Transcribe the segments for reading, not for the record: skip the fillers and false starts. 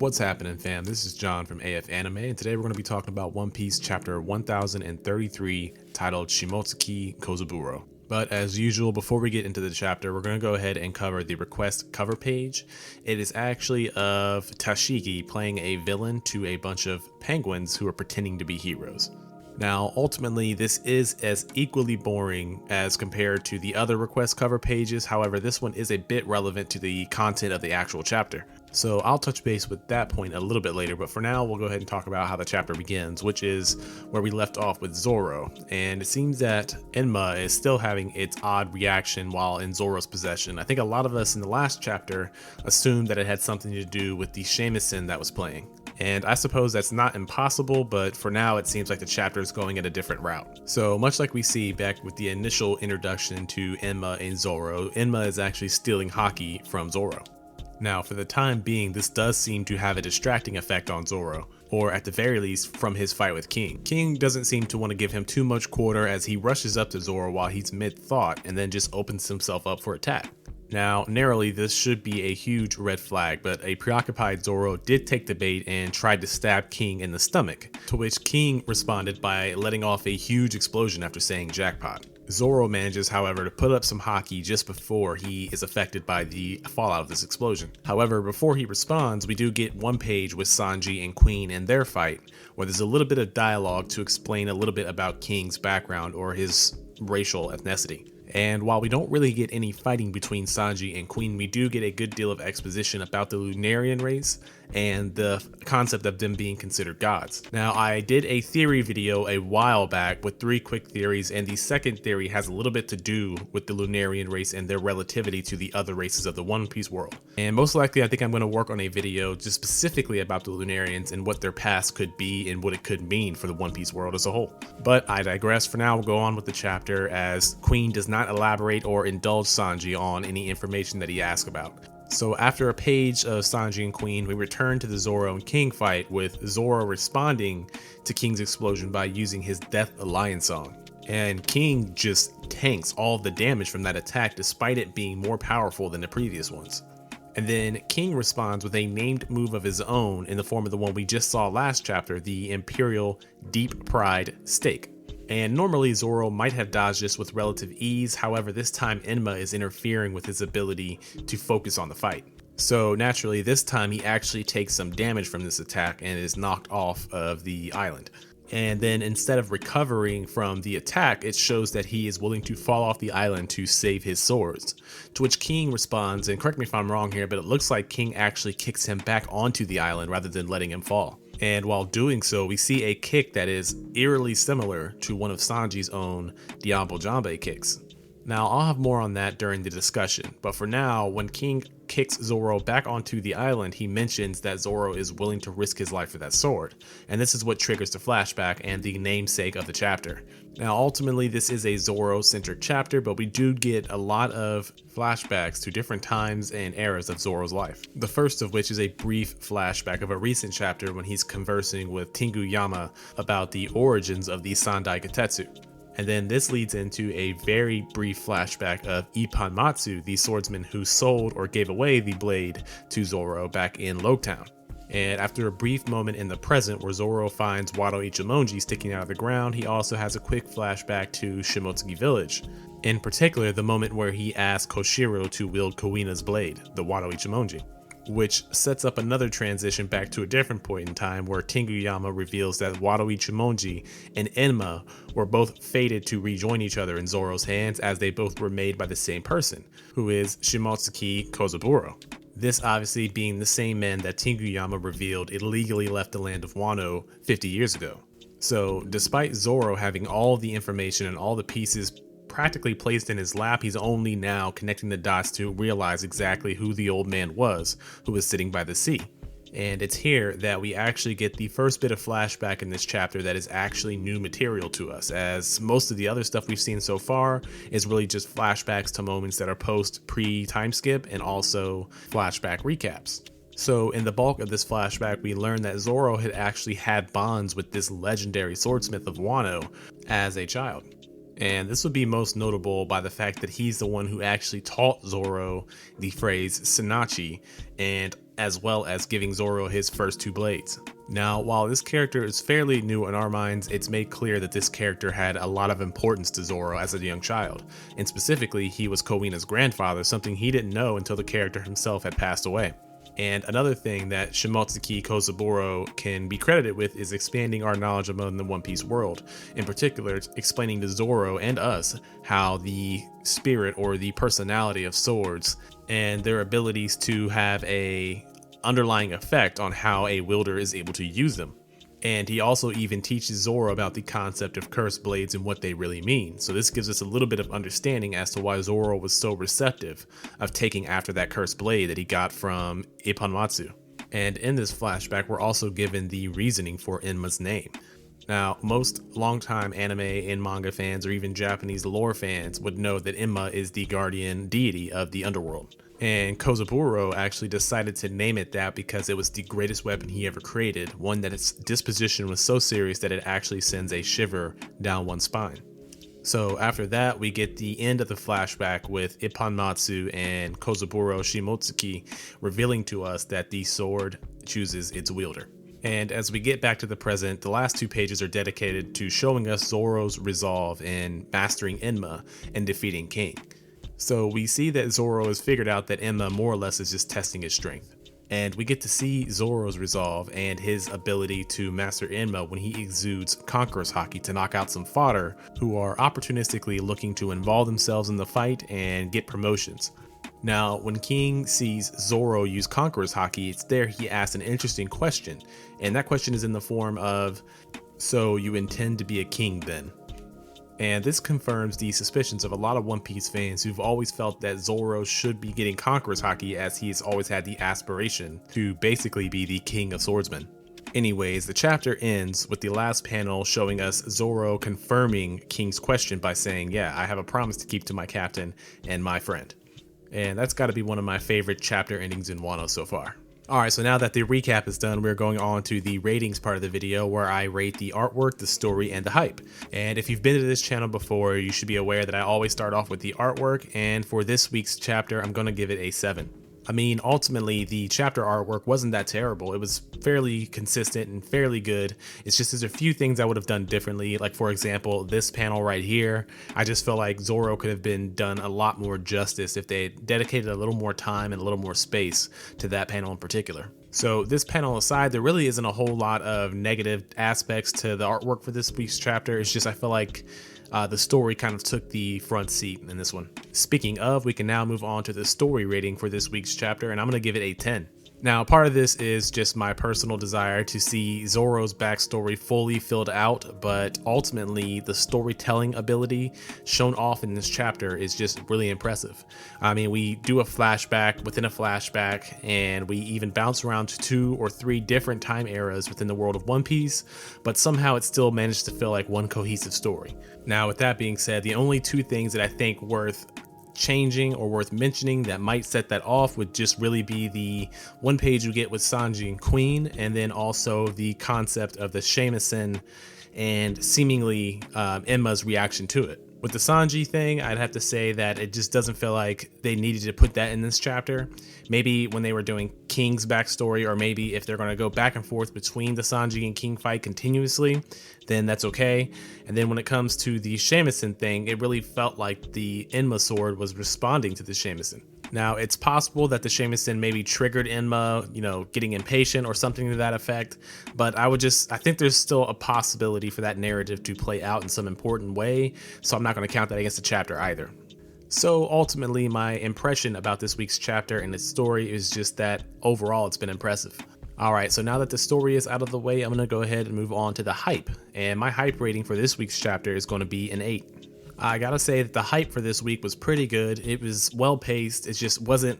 What's happening, fam? This is John from AF Anime, and today we're going to be talking about One Piece chapter 1033 titled Shimotsuki Kozaburo. But as usual, before we get into the chapter, we're going to go ahead and cover the request cover page. It is actually of Tashigi playing a villain to a bunch of penguins who are pretending to be heroes. Now, ultimately, this is as equally boring as compared to the other request cover pages. However, this one is a bit relevant to the content of the actual chapter. So I'll touch base with that point a little bit later, but for now, we'll go ahead and talk about how the chapter begins, which is where we left off with Zoro. And it seems that Enma is still having its odd reaction while in Zoro's possession. I think a lot of us in the last chapter assumed that it had something to do with the shamisen that was playing. And I suppose that's not impossible, but for now it seems like the chapter is going at a different route. So much like we see back with the initial introduction to Enma and Zoro, Enma is actually stealing haki from Zoro. Now, for the time being, this does seem to have a distracting effect on Zoro, or at the very least from his fight with King. King doesn't seem to want to give him too much quarter as he rushes up to Zoro while he's mid-thought and then just opens himself up for attack. Now, narrowly, this should be a huge red flag, but a preoccupied Zoro did take the bait and tried to stab King in the stomach, to which King responded by letting off a huge explosion after saying jackpot. Zoro manages, however, to put up some haki just before he is affected by the fallout of this explosion. However, before he responds, we do get one page with Sanji and Queen in their fight, where there's a little bit of dialogue to explain a little bit about King's background or his racial ethnicity. And while we don't really get any fighting between Sanji and Queen, we do get a good deal of exposition about the Lunarian race and the concept of them being considered gods. Now, I did a theory video a while back with 3 quick theories, and the second theory has a little bit to do with the Lunarian race and their relativity to the other races of the One Piece world. And most likely, I think I'm going to work on a video just specifically about the Lunarians and what their past could be and what it could mean for the One Piece world as a whole. But I digress. For now, we'll go on with the chapter as Queen does not elaborate or indulge Sanji on any information that he asks about. So after a page of Sanji and Queen, we return to the Zoro and King fight, with Zoro responding to King's explosion by using his Death Alliance song. And King just tanks all of the damage from that attack despite it being more powerful than the previous ones. And then King responds with a named move of his own in the form of the one we just saw last chapter, the Imperial Deep Pride Stake. And normally Zoro might have dodged this with relative ease, however this time Enma is interfering with his ability to focus on the fight. So naturally this time he actually takes some damage from this attack and is knocked off of the island. And then instead of recovering from the attack, it shows that he is willing to fall off the island to save his swords. To which King responds, and correct me if I'm wrong here, but it looks like King actually kicks him back onto the island rather than letting him fall. And while doing so, we see a kick that is eerily similar to one of Sanji's own Diabo Jambe kicks. Now, I'll have more on that during the discussion, but for now, when King kicks Zoro back onto the island, he mentions that Zoro is willing to risk his life for that sword, and this is what triggers the flashback and the namesake of the chapter. Now, ultimately, this is a Zoro-centric chapter, but we do get a lot of flashbacks to different times and eras of Zoro's life. The first of which is a brief flashback of a recent chapter when he's conversing with Tengu Yama about the origins of the Sandai Getetsu. And then this leads into a very brief flashback of Ippan Matsu, the swordsman who sold or gave away the blade to Zoro back in Loketown. And after a brief moment in the present where Zoro finds Wano Ichimonji sticking out of the ground, he also has a quick flashback to Shimotsuki Village. In particular, the moment where he asks Koshiro to wield Kuina's blade, the Wano Ichimonji, which sets up another transition back to a different point in time where Tengu Yama reveals that Wano Ichimonji and Enma were both fated to rejoin each other in Zoro's hands, as they both were made by the same person, who is Shimotsuki Kozaburo. This obviously being the same man that Tengu Yama revealed illegally left the land of Wano 50 years ago. So despite Zoro having all the information and all the pieces practically placed in his lap, he's only now connecting the dots to realize exactly who the old man was who was sitting by the sea. And it's here that we actually get the first bit of flashback in this chapter that is actually new material to us, as most of the other stuff we've seen so far is really just flashbacks to moments that are post pre-time skip and also flashback recaps. So in the bulk of this flashback, we learn that Zoro had actually had bonds with this legendary swordsmith of Wano as a child. And this would be most notable by the fact that he's the one who actually taught Zoro the phrase Sinachi, and as well as giving Zoro his first two blades. Now, while this character is fairly new in our minds, it's made clear that this character had a lot of importance to Zoro as a young child, and specifically he was Kowina's grandfather, something he didn't know until the character himself had passed away. And another thing that Shimotsuki Kozaburo can be credited with is expanding our knowledge about the One Piece world. In particular, explaining to Zoro and us how the spirit or the personality of swords and their abilities to have a underlying effect on how a wielder is able to use them. And he also even teaches Zoro about the concept of cursed blades and what they really mean. So this gives us a little bit of understanding as to why Zoro was so receptive of taking after that cursed blade that he got from Ipponmatsu. And in this flashback, we're also given the reasoning for Enma's name. Now, most longtime anime and manga fans or even Japanese lore fans would know that Enma is the guardian deity of the underworld. And Kozaburo actually decided to name it that because it was the greatest weapon he ever created, one that its disposition was so serious that it actually sends a shiver down one's spine. So after that, we get the end of the flashback with Ipponmatsu and Kozaburo Shimotsuki revealing to us that the sword chooses its wielder. And as we get back to the present, the last two pages are dedicated to showing us Zoro's resolve in mastering Enma and defeating King. So we see that Zoro has figured out that Enma more or less is just testing his strength. And we get to see Zoro's resolve and his ability to master Enma when he exudes Conqueror's Haki to knock out some fodder who are opportunistically looking to involve themselves in the fight and get promotions. Now, when King sees Zoro use Conqueror's Haki, it's there he asks an interesting question. And that question is in the form of, "So you intend to be a king then?" And this confirms the suspicions of a lot of One Piece fans who've always felt that Zoro should be getting Conqueror's Haki, as he's always had the aspiration to basically be the king of swordsmen. Anyways, the chapter ends with the last panel showing us Zoro confirming King's question by saying, "Yeah, I have a promise to keep to my captain and my friend." And that's got to be one of my favorite chapter endings in Wano so far. Alright, so now that the recap is done, we're going on to the ratings part of the video where I rate the artwork, the story, and the hype. And if you've been to this channel before, you should be aware that I always start off with the artwork, and for this week's chapter, I'm going to give it a 7. I mean, ultimately, the chapter artwork wasn't that terrible. It was fairly consistent and fairly good. It's just there's a few things I would have done differently. Like, for example, this panel right here, I just feel like Zoro could have been done a lot more justice if they dedicated a little more time and a little more space to that panel in particular. So this panel aside, there really isn't a whole lot of negative aspects to the artwork for this week's chapter. It's just I feel like the story kind of took the front seat in this one. Speaking of, we can now move on to the story rating for this week's chapter, and I'm going to give it a 10. Now, part of this is just my personal desire to see Zoro's backstory fully filled out, but ultimately the storytelling ability shown off in this chapter is just really impressive. I mean, we do a flashback within a flashback, and we even bounce around to 2 or 3 different time eras within the world of One Piece, but somehow it still managed to feel like one cohesive story. Now, with that being said, the only 2 things that I think worth changing or worth mentioning that might set that off would just really be the one page you get with Sanji and Queen, and then also the concept of the shamisen and seemingly Enma's reaction to it. With the Sanji thing, I'd have to say that it just doesn't feel like they needed to put that in this chapter. Maybe when they were doing King's backstory, or maybe if they're going to go back and forth between the Sanji and King fight continuously, then that's okay. And then when it comes to the shamisen thing, it really felt like the Enma sword was responding to the shamisen. Now, it's possible that the shamisen maybe triggered Enma, getting impatient or something to that effect, but I think there's still a possibility for that narrative to play out in some important way, so I'm not going to count that against the chapter either. So ultimately, my impression about this week's chapter and its story is just that overall it's been impressive. Alright, so now that the story is out of the way, I'm going to go ahead and move on to the hype, and my hype rating for this week's chapter is going to be an 8. I gotta say that the hype for this week was pretty good. It was well paced. It just wasn't,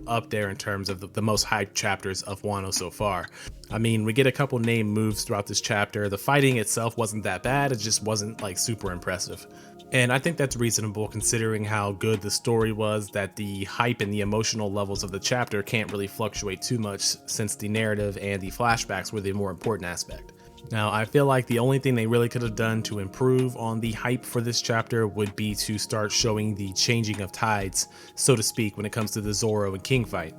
up there in terms of the most hyped chapters of Wano so far. I mean, we get a couple name moves throughout this chapter. The fighting itself wasn't that bad. It just wasn't super impressive. And I think that's reasonable considering how good the story was, that the hype and the emotional levels of the chapter can't really fluctuate too much since the narrative and the flashbacks were the more important aspect. Now, I feel like the only thing they really could have done to improve on the hype for this chapter would be to start showing the changing of tides, so to speak, when it comes to the Zoro and King fight.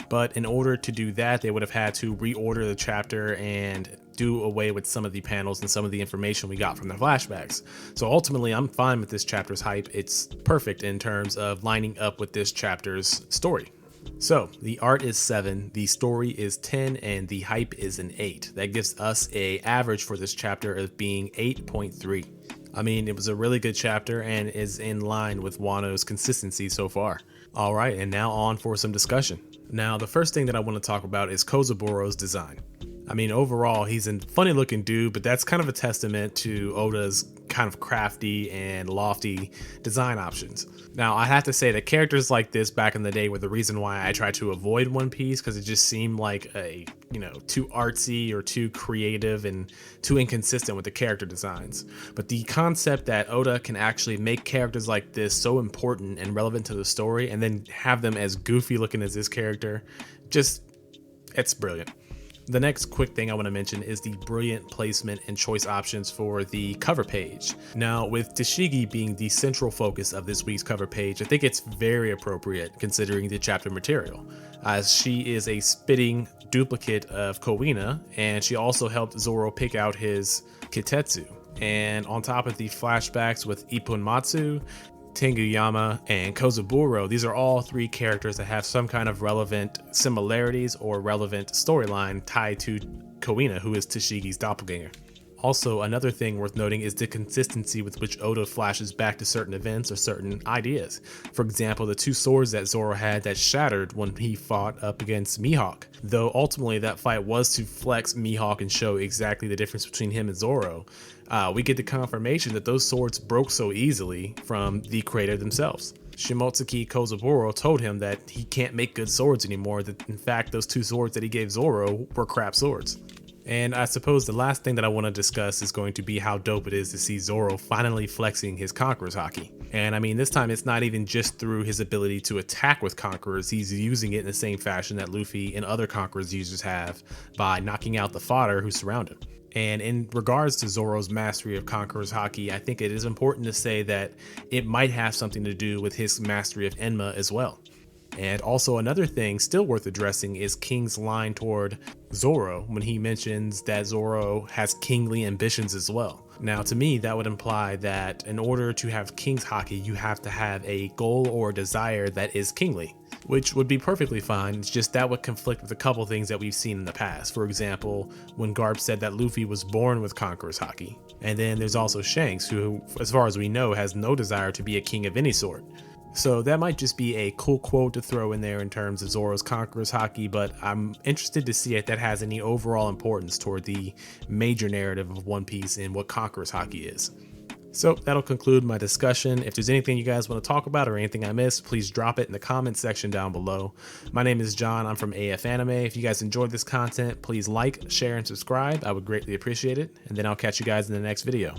But in order to do that, they would have had to reorder the chapter and do away with some of the panels and some of the information we got from the flashbacks. So ultimately, I'm fine with this chapter's hype. It's perfect in terms of lining up with this chapter's story. So the art is 7, the story is 10, and the hype is an 8. That gives us a average for this chapter of being 8.3. I mean, it was a really good chapter and is in line with Wano's consistency so far. All right, and now on for some discussion. Now, the first thing that I want to talk about is Kozaburo's design. I mean, overall, he's a funny looking dude, but that's kind of a testament to Oda's kind of crafty and lofty design options. Now, I have to say that characters like this back in the day were the reason why I tried to avoid One Piece, because it just seemed like too artsy or too creative and too inconsistent with the character designs. But the concept that Oda can actually make characters like this so important and relevant to the story and then have them as goofy looking as this character, it's brilliant. The next quick thing I want to mention is the brilliant placement and choice options for the cover page. Now, with Tashigi being the central focus of this week's cover page, I think it's very appropriate considering the chapter material, as she is a spitting duplicate of Kowina, and she also helped Zoro pick out his Kitetsu. And on top of the flashbacks with Ipponmatsu, Tenguyama, and Kozaburo, these are all 3 characters that have some kind of relevant similarities or relevant storyline tied to Kowina, who is Tashigi's doppelganger. Also, another thing worth noting is the consistency with which Oda flashes back to certain events or certain ideas. For example, the 2 swords that Zoro had that shattered when he fought up against Mihawk. Though ultimately that fight was to flex Mihawk and show exactly the difference between him and Zoro, we get the confirmation that those swords broke so easily from the creator themselves. Shimotsuki Kozaburo told him that he can't make good swords anymore, that in fact those 2 swords that he gave Zoro were crap swords. And I suppose the last thing that I want to discuss is going to be how dope it is to see Zoro finally flexing his Conqueror's Haki. And I mean, this time it's not even just through his ability to attack with Conquerors, he's using it in the same fashion that Luffy and other Conquerors users have by knocking out the fodder who surround him. And in regards to Zoro's mastery of Conqueror's Haki, I think it is important to say that it might have something to do with his mastery of Enma as well. And also another thing still worth addressing is King's line toward Zoro when he mentions that Zoro has kingly ambitions as well. Now, to me, that would imply that in order to have King's Haki, you have to have a goal or desire that is kingly, which would be perfectly fine. It's just that would conflict with a couple things that we've seen in the past. For example, when Garp said that Luffy was born with Conqueror's Haki. And then there's also Shanks, who, as far as we know, has no desire to be a king of any sort. So that might just be a cool quote to throw in there in terms of Zoro's Conqueror's Haki, but I'm interested to see if that has any overall importance toward the major narrative of One Piece and what Conqueror's Haki is. So that'll conclude my discussion. If there's anything you guys want to talk about or anything I missed, please drop it in the comments section down below. My name is John. I'm from AF Anime. If you guys enjoyed this content, please like, share, and subscribe. I would greatly appreciate it. And then I'll catch you guys in the next video.